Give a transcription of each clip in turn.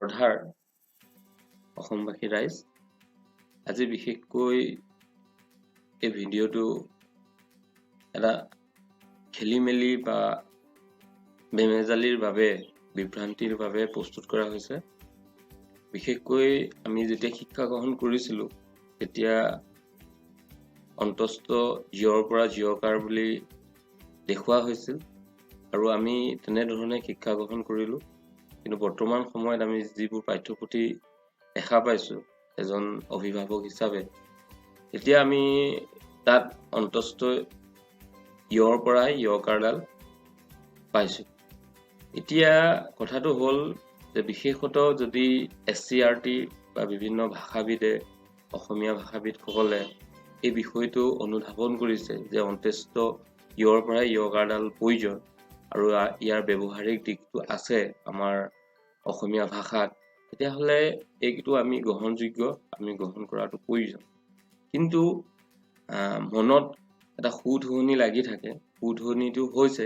শ্ৰদ্ধাৰ অসমবাসী ৰাইজ, আজি বিশেষকৈ এই ভিডিঅ'টো এটা খেলিমেলি বা বেমেজালিৰ বাবে বিভ্ৰান্তিৰ বাবে প্ৰস্তুত কৰা হৈছে। বিশেষকৈ আমি যেতিয়া শিক্ষা গ্ৰহণ কৰিছিলোঁ তেতিয়া অন্তস্থ য়ৰ পৰা য়কাৰ বুলি দেখুওৱা হৈছিল আৰু আমি তেনেধৰণে শিক্ষা গ্ৰহণ কৰিলোঁ। কিন্তু বৰ্তমান সময়ত আমি যিবোৰ পাঠ্যপুথি দেখা পাইছোঁ এজন অভিভাৱক হিচাপে, এতিয়া আমি তাত অন্তস্থ য়ৰ পৰাই য়কাৰডাল পাইছোঁ। এতিয়া কথাটো হ'ল যে বিশেষত যদি SCERT বা বিভিন্ন ভাষাবিদে অসমীয়া ভাষাবিদসকলে এই বিষয়টো অনুধাৱন কৰিছে যে অন্তস্থ য়ৰ পৰাই য়কাৰডাল প্ৰয়োজন আৰু ইয়াৰ ব্যৱহাৰিক দিশটো আছে আমাৰ অসমীয়া ভাষাত, তেতিয়াহ'লে এইটো আমি গ্ৰহণযোগ্য, আমি গ্ৰহণ কৰাটো প্ৰয়োজন। কিন্তু মনত এটা সুধুৱনি লাগি থাকে। সুধুৱনিটো হৈছে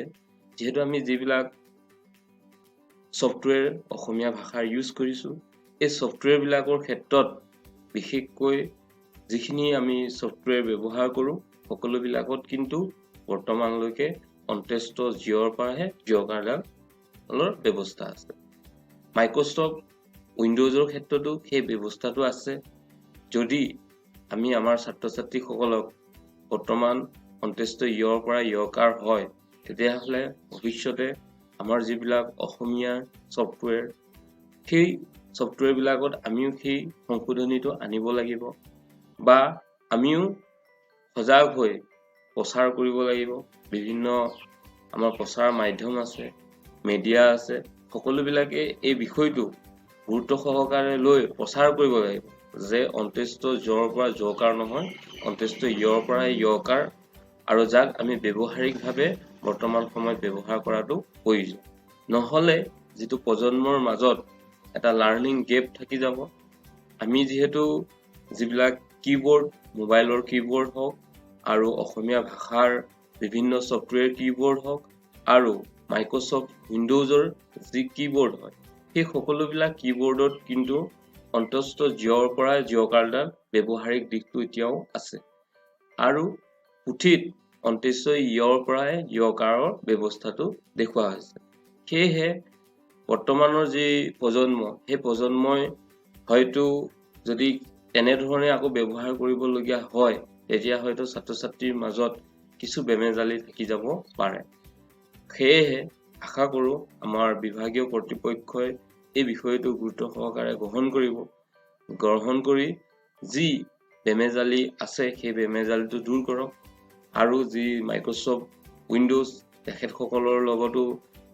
যিহেতু আমি যিবিলাক ছফ্টৱেৰ অসমীয়া ভাষাৰ ইউজ কৰিছোঁ, এই ছফ্টৱেৰবিলাকৰ ক্ষেত্ৰত বিশেষকৈ যিখিনি আমি ছফ্টৱেৰ ব্যৱহাৰ কৰোঁ সকলোবিলাকত কিন্তু বৰ্তমানলৈকে অন্তস্থ য়ৰ পৰাহে য়কাৰডালৰ ব্যৱস্থা আছে। মাইক্ৰ'ছফ্ট উইণ্ড'জৰ ক্ষেত্ৰতো সেই ব্যৱস্থাটো আছে। যদি আমি আমাৰ ছাত্ৰ ছাত্ৰীসকলক বৰ্তমান অন্তস্থ য়ৰ পৰা য়কাৰ হয়, তেতিয়াহ'লে ভৱিষ্যতে আমাৰ যিবিলাক অসমীয়া ছফ্টৱেৰ, সেই ছফ্টৱেৰবিলাকত আমিও সেই সংশোধনীটো আনিব লাগিব বা আমিও সজাগ হৈ প্ৰচাৰ কৰিব লাগিব। বিভিন্ন আমাৰ প্ৰচাৰ মাধ্যম আছে, মিডিয়া আছে, সকলোবিলাকে এই বিষয়টো গুৰুত্ব সহকাৰে লৈ প্ৰচাৰ কৰিব লাগিব যে অন্তস্থ য়ৰ পৰা য়কাৰ নহয়, অন্তস্থ য়ৰ পৰা য়কাৰ, আৰু যাক আমি ব্যৱহাৰিকভাৱে বৰ্তমান সময়ত ব্যৱহাৰ কৰাটো প্ৰয়োজন। নহ'লে যিটো প্ৰজন্মৰ মাজত এটা লাৰ্ণিং গেপ থাকি যাব। আমি যিহেতু যিবিলাক কীবৰ্ড, মোবাইলৰ কীবৰ্ড হওক আৰু অসমীয়া ভাষাৰ বিভিন্ন ছফ্টৱেৰ কীবৰ্ড হওক আৰু মাইক্ৰ'ছফ্ট উইণ্ড'জৰ যি কীবৰ্ড হয়, সেই সকলোবিলাক কীবৰ্ডত কিন্তু অন্তস্থ য়ৰ পৰা য়কাৰডাল ব্যৱহাৰিক দিশটো এতিয়াও আছে আৰু পুথিত অন্তস্থ য়ৰ পৰাই য়কাৰৰ ব্যৱস্থাটো দেখুওৱা হৈছে। সেয়েহে বৰ্তমানৰ যি প্ৰজন্ম, সেই প্ৰজন্মই হয়তো যদি তেনেধৰণে আকৌ ব্যৱহাৰ কৰিবলগীয়া হয়, তেতিয়া হয়তো ছাত্ৰ ছাত্ৰীৰ মাজত কিছু বেমেজালি থাকি যাব পাৰে। সেয়েহে আশা কৰোঁ আমাৰ বিভাগীয় কৰ্তৃপক্ষই এই বিষয়টো গুৰুত্ব সহকাৰে গ্ৰহণ কৰি যি বেমেজালি আছে সেই বেমেজালিটো দূৰ কৰক আৰু যি মাইক্ৰ'ছফ্ট উইণ্ড'জ তেখেতসকলৰ লগতো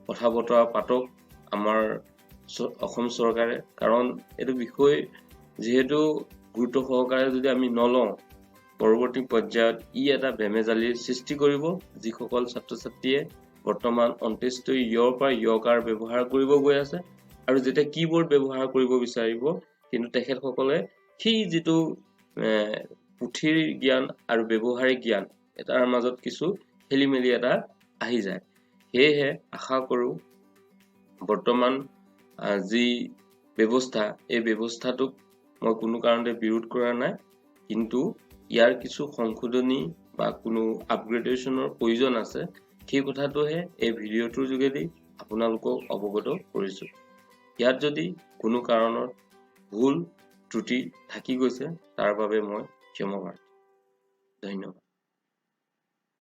কথা বতৰা পাতক আমাৰ অসম চৰকাৰে। কাৰণ এইটো বিষয় যিহেতু গুৰুত্ব সহকাৰে যদি আমি নলওঁ, পৰৱৰ্তী পৰ্যায়ত এটা বেমেজালিৰ সৃষ্টি কৰিব। যিসকল ছাত্ৰ ছাত্ৰীয়ে বৰ্তমান অন্তস্থ য়ৰ পৰা য়কাৰ ব্যৱহাৰ কৰিব গৈ আছে আৰু যেতিয়া কীবৰ্ড ব্যৱহাৰ কৰিব বিচাৰিব, কিন্তু তেখেতসকলে সেই যিটো পুথিৰ জ্ঞান আৰু ব্যৱহাৰিক জ্ঞান এটাৰ মাজত কিছু খেলিমেলি এটা আহি যায়। সেয়েহে আশা কৰোঁ বৰ্তমান যি ব্যৱস্থা, এই ব্যৱস্থাটোক মই কোনো কাৰণতে বিৰোধ কৰা নাই, কিন্তু ইয়াৰ কিছু সংশোধনী বা কোনো আপগ্ৰেডেশ্যনৰ প্ৰয়োজন আছে। সেই কথাটোহে এই ভিডিঅ'টোৰ যোগেদি আপোনালোকক অৱগত কৰিছোঁ। ইয়াত যদি কোনো কাৰণত ভুল ত্ৰুটি থাকি গৈছে তাৰ বাবে মই ক্ষমাপ্ৰাৰ্থী। ধন্যবাদ।